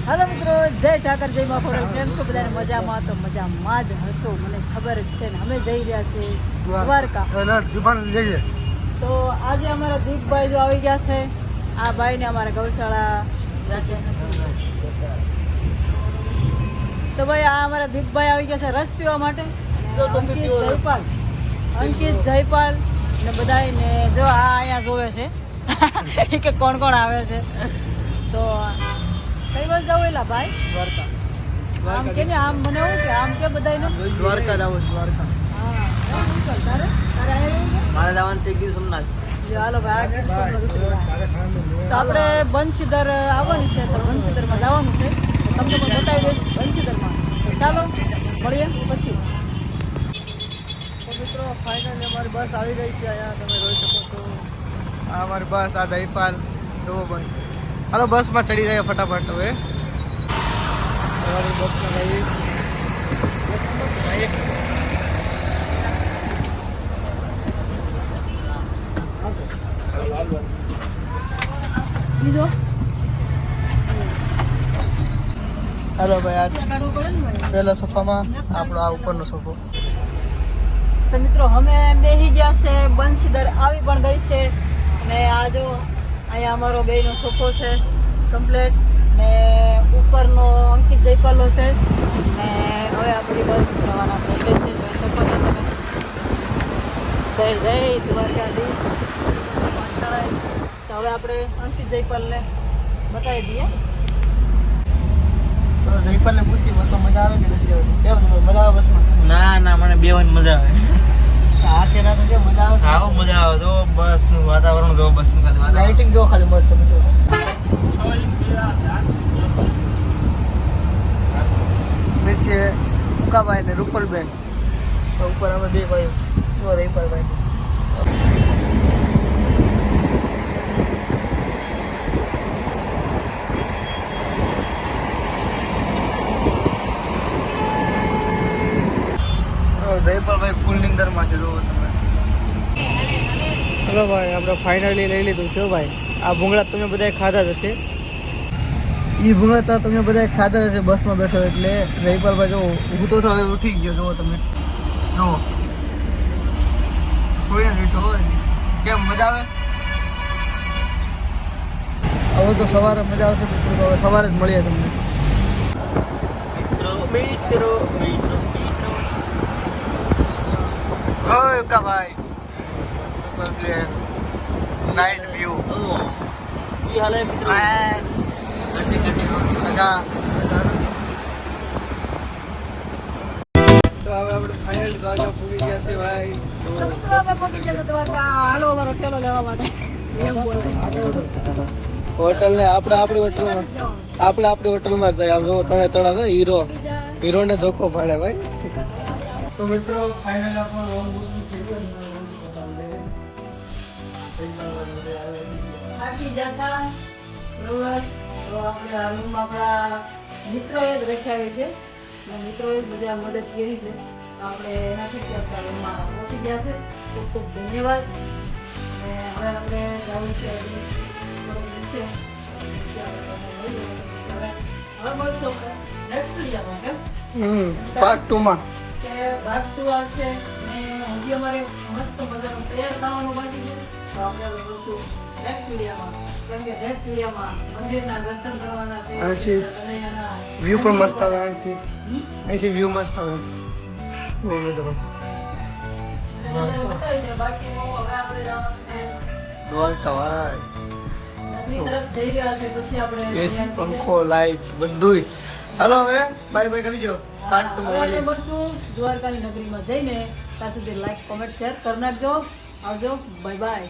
Hello मित्रों, जय ठाकर जय मा खोडल। केम छो बधाने मजामां? तो मजामां ज हशो, મને ખબર જ છે ને। અમે જઈ રહ્યા છે દ્વારકા। દીપાન લઈએ તો આજે અમારા દીપભાઈ જો આવી ગયા છે। આ ભાઈને અમારા ગૌશાળા તો ભાઈ આ અમારા દીપભાઈ આવી ગયા છે રસ પીવા માટે। અંકિત જયપાલ ને બધાય ને જો આ અહીંયા જોવે છે કે કોણ કોણ આવે છે। તો કઈ બસ જાવ એલા ભાઈ? દ્વારકા। આમ કે ને આમ મને એવું કે આમ કે બધાયને દ્વારકા જાવ દ્વારકા। હા તારે તારે આવ્યું છે? મારે જવાનું છે ગીર સોમનાથ। જો હાલો ભાઈ તો આપણે બંશીધર આવવાની છે તો બંશીધરમાં જવાનું છે। તમને પણ બતાવી દઈશ બંશીધરમાં। ચાલો મળીએ પછી। તો મિત્રો ફાઇનલી અમારી બસ આવી ગઈ છે। અહીંયા તમે જોઈ શકો છો આ અમારી બસ આ જયપાલ જુઓ ભાઈ। હાલો બસમાં ચડી જાય ફટાફટ। હવે અમારી બસમાં જઈએ બીજો હાલો ભાઈ આ કાઢવું પડે ને ભાઈ। પહેલા સોફામાં આપણો આ ઉપરનો સોફો। તો મિત્રો અમે બેસી ગયા છે, બંશીધર આવી પણ ગઈ છે ને આ જો અહીંયા અમારો બેયનો સોફો છે કમ્પ્લીટ ને ઉપરનો અંકિત જયપાલનો છે ને હવે આપણી બસ રવાના થઈ ગઈ છે, જોઈ શકો છો તમે। જય જય દ્વારકાધીશ। તો હવે આપણે અંકિત જયપાલને બતાવી દઈએ। તો જયપાલને પૂછી બસમાં મજા આવે કે નથી આવતી? કેમ મજા આવે બસમાં? ના ના મને બેવાની મજા આવે। આ કેના તો કે મજા આવે? આવો મજા આવે જો બસ નું વાતાવરણ જો બસ નું ખાલી વાતાવરણ લાઇટિંગ જો ખાલી મસ્ત છે મિત્રો। નીચે ઉકાભાઈ ને રૂપલબેન, તો ઉપર અમે બે ભાઈઓ જો રૂપલભાઈ। જયપાલભાઈ ફૂલ નિંદરમાં છે જોવો તમે। ચલો ભાઈ આપણે ફાઇનલી લઈ લીધું છે ભાઈ। આ ભૂંગળા તમે બધાએ ખાધા જ હશે। એ ભૂંગળા તો તમે બધાએ ખાધા જ હશે બસમાં બેઠો એટલે। જયપાલભાઈ જો ઊભું તો હવે ઉઠી ગયો જુઓ તમે, જુઓ કોઈ ને બેઠો હોય। કેમ મજા આવે? હવે તો સવારે મજા આવશે મિત્રો, તો હવે સવારે જ મળીએ તમને। મિત્રો મિત્રો મિત્રો ઓય ઉકાભાઈ નાઇટ વ્યૂ ઓ ઈ હાલે મિત્રો ગંડી ગંડી અગા। તો હવે આપણે ફાઇનલ દ્વારકા પૂરી ગયા છે ભાઈ। તો મિત્રો અમે પહોંચી ગયા દ્વારકા। હાલો અમારો ઠેલો લેવા માટે। એમ બોલે હોટલ ને આપણે આપણી હોટલમાં આપણી હોટલમાં જ જાય। આમ જો ત્રણે ત્રણ છે હીરો ને ધોકો પાડે ભાઈ। તો મિત્રો ફાઇનલ આપણો રૂમ બુકિંગ થઈ ગયો છે। આખી જતા બરોબર। તો આપણે આ રૂમ આપણા મિત્રોએ જ રખાવી છે ને મિત્રોએ જ બધા મદદ કરી છે। તો આપણે એનાથી જ આપણા રૂમમાં પહોંચી ગયા છે। ખૂબ ખૂબ ધન્યવાદ। અને હવે આપણે જવું છે હજી થોડું નીચે નીચે આપણે મળીએ પછી હવે મળશું આપણે નેક્સ્ટ વિડીયોમાં। કેમ પાર્ટ 2 માં કે ભાગ 2 આવશે ને હજી અમારે મસ્ત મજાનું તૈયાર થવાનું બાકી છે। તો આપણે હવે મળશું નેક્સ્ટ વિડીયોમાં। કેમ કે નેક્સ્ટ વિડીયોમાં મંદિરના દર્શન કરવાના છે અહીંથી કનૈયાના વ્યૂ પણ મસ્ત આવે। અહીંથી વ્યૂ મસ્ત આવે બહુ મિત્રો। બતાવી દે બાકીનું હવે આપણે જવાનું છે દ્વારકા ભાઈ। નગરી તરફ જઈ રહ્યા છે પછી આપણે એસી પંખો લાઈટ બધુંય। હાલો હવે બાય બાય કરી દો। પાર્ટ 2 માં હવે મળીએ। મળશું દ્વારકાની નગરીમાં જઈને। ત્યાં સુધી લાઈક કોમેન્ટ શેર કરી નાખજો। આવજો, બાય બાય।